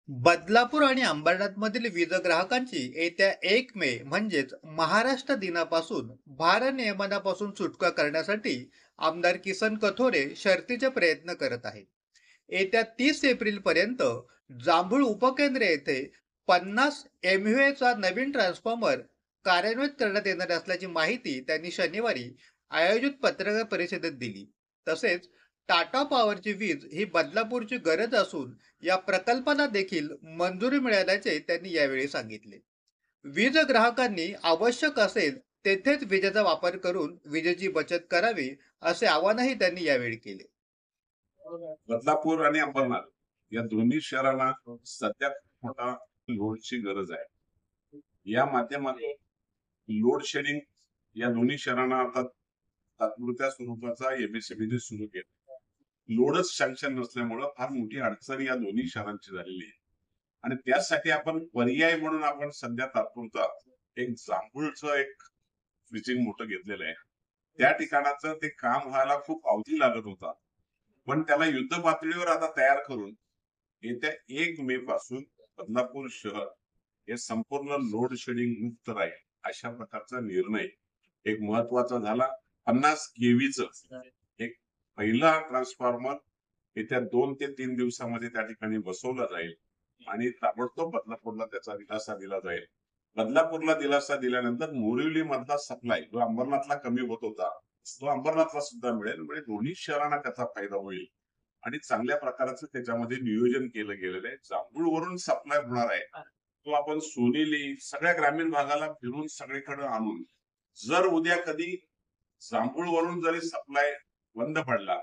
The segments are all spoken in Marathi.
बदलापूर आणि अंबरनाथमधील वीज ग्राहकांची येत्या 1 मे म्हणजेच महाराष्ट्र दिनापासून भारनियमनापासून सुटका करण्यासाठी आमदार किसन कथोरे शर्थीचे प्रयत्न करत आहेत. येत्या 30 एप्रिल पर्यंत जांभूळ उपकेंद्र येथे 50 MVA चा नवीन ट्रान्सफॉर्मर कार्यान्वित करण्यात येणार असल्याची माहिती त्यांनी शनिवारी आयोजित पत्रकार परिषदेत दिली. तसेच टाटा पॉवरची वीज ही बदलापूरची गरज असून या प्रकल्पाला देखील मंजुरी मिळाल्याचे त्यांनी यावेळी सांगितले. वीज ग्राहकांनी आवश्यक असेल तेथेच विजेचा वापर करून विजेची बचत करावी असे आवाहनही त्यांनी यावेळी केले. बदलापूर आणि अंबरनाथ या दोन्ही शहरांना सध्या मोठा लोडची गरज आहे. या माध्यमातून लोड शेडिंग या दोन्ही शहरांना आता तात्पुरत्या स्वरूपाचा एमएसएमबीने सुरू केला. लोडच सँक्शन नसल्यामुळे फार मोठी अडचण या दोन्ही शहरांची झालेली आहे आणि त्यासाठी आपण पर्याय म्हणून आपण सध्या तात्पुरता एक जांभूळचं एक स्विचिंग मोठं घेतलेलं आहे. त्या ठिकाणाचं ते काम व्हायला खूप अवधी लागत होता, पण त्याला युद्ध पातळीवर आता तयार करून येत्या 1 मे पासून बदलापूर शहर हे संपूर्ण लोड शेडिंग मुक्त राहील अशा प्रकारचा निर्णय एक महत्वाचा झाला. 50 केवीचं एक पहिला ट्रान्सफॉर्मर येत्या 2 ते 3 दिवसामध्ये त्या ठिकाणी बसवला जाईल आणि ताबडतोब बदलापूरला त्याचा दिलासा दिला जाईल. बदलापूरला दिलासा दिल्यानंतर मोरिवली मधला सप्लाय जो अंबरनाथला कमी होत होता तो अंबरनाथला सुद्धा मिळेल. म्हणजे दोन्ही शहरांना त्याचा फायदा होईल आणि चांगल्या प्रकारचं त्याच्यामध्ये नियोजन केलं गेलेलं आहे. जांभूळवरून सप्लाय होणार आहे तो आपण सोनेली सगळ्या ग्रामीण भागाला फिरून सगळीकडे आणून जर उद्या कधी जांभूळवरून जरी सप्लाय बंद पडला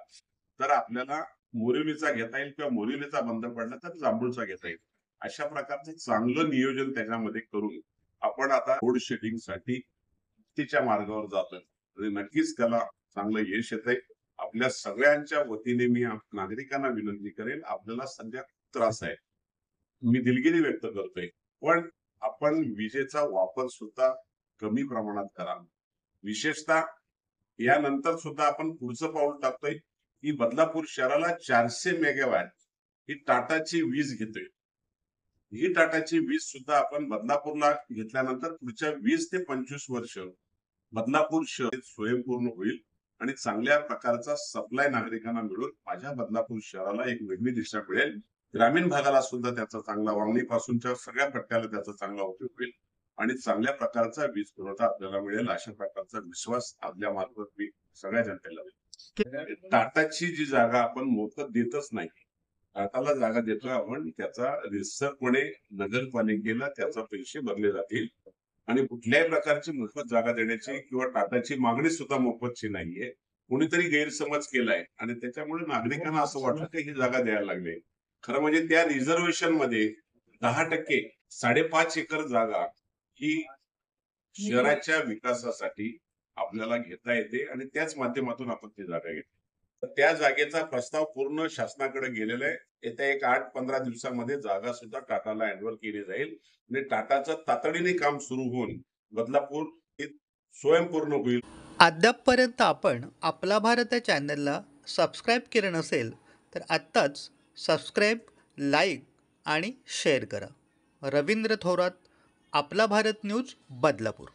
तर आपल्याला मोरिवलीचा घेता येईल किंवा मोरिवलीचा बंद पडला तर जांभूळचा घेता येईल. अशा प्रकारचं चांगलं नियोजन त्याच्यामध्ये करून आपण आता लोड शेडिंग साठी तिच्या मार्गावर जातोय. नक्कीच त्याला चांगलं यश येत आहे. आपल्या सगळ्यांच्या वतीने मी नागरिकांना विनंती करेन, आपल्याला सध्या त्रास आहे, मी दिलगिरी व्यक्त करतोय, पण आपण विजेचा वापर सुद्धा कमी प्रमाणात करा. विशेषतः यानंतर सुद्धा आपण पुढचं पाऊल टाकतोय की बदलापूर शहराला 400 मेगावॅट ही टाटाची वीज घेतोय. ही टाटाची वीज सुद्धा आपण बदलापूरला घेतल्यानंतर पुढच्या 20 ते 25 वर्ष बदलापूर शहर स्वयंपूर्ण होईल आणि चांगल्या प्रकारचा सप्लाय नागरिकांना मिळून माझ्या बदलापूर शहराला एक वेगळी दिशा मिळेल. ग्रामीण भागाला सुद्धा त्याचा चांगला, वांगणी पासूनच्या सगळ्या पट्ट्याला त्याचा चांगला उपयोग होईल आणि चांगल्या प्रकारचा वीज पुरवठा आपल्याला मिळेल अशा प्रकारचा विश्वास आपल्या मार्फत मी सगळ्या जनतेला देतो. टाटाची जी जागा आपण मोफत देतच नाही, टाटाला जागा देतोय आपण, त्याचा रितसरपणे नगरपालिकेला त्याचा पैसे भरले जातील आणि कुठल्याही प्रकारची मोफत जागा देण्याची किंवा टाटाची मागणी सुद्धा मोफतची नाहीये. कोणीतरी गैरसमज केलाय आणि त्याच्यामुळे नागरिकांना असं वाटलं की ही जागा द्यायला लागली. खरं म्हणजे त्या रिझर्वेशन मध्ये 10% 5.5 एकर जागा ही शहराच्या विकासासाठी आपल्याला घेता येते आणि त्याच माध्यमातून आपण ती जागा घेतो. त्या जागेचा प्रस्ताव पूर्ण शासनाकडे गेलेला आहे. येत्या एक 8-15 दिवसामध्ये जागा सुद्धा टाटाला हँडओव्हर केली जाईल आणि टाटाचं तातडीने काम सुरू होऊन बदलापूर हे स्वयंपूर्ण होईल. अद्यापपर्यंत आपण आपला भारत या चॅनलला सबस्क्राईब केलं नसेल तर आत्ताच सबस्क्राईब, लाईक आणि शेअर करा. रवींद्र थोरात, आपला भारत न्यूज, बदलापूर.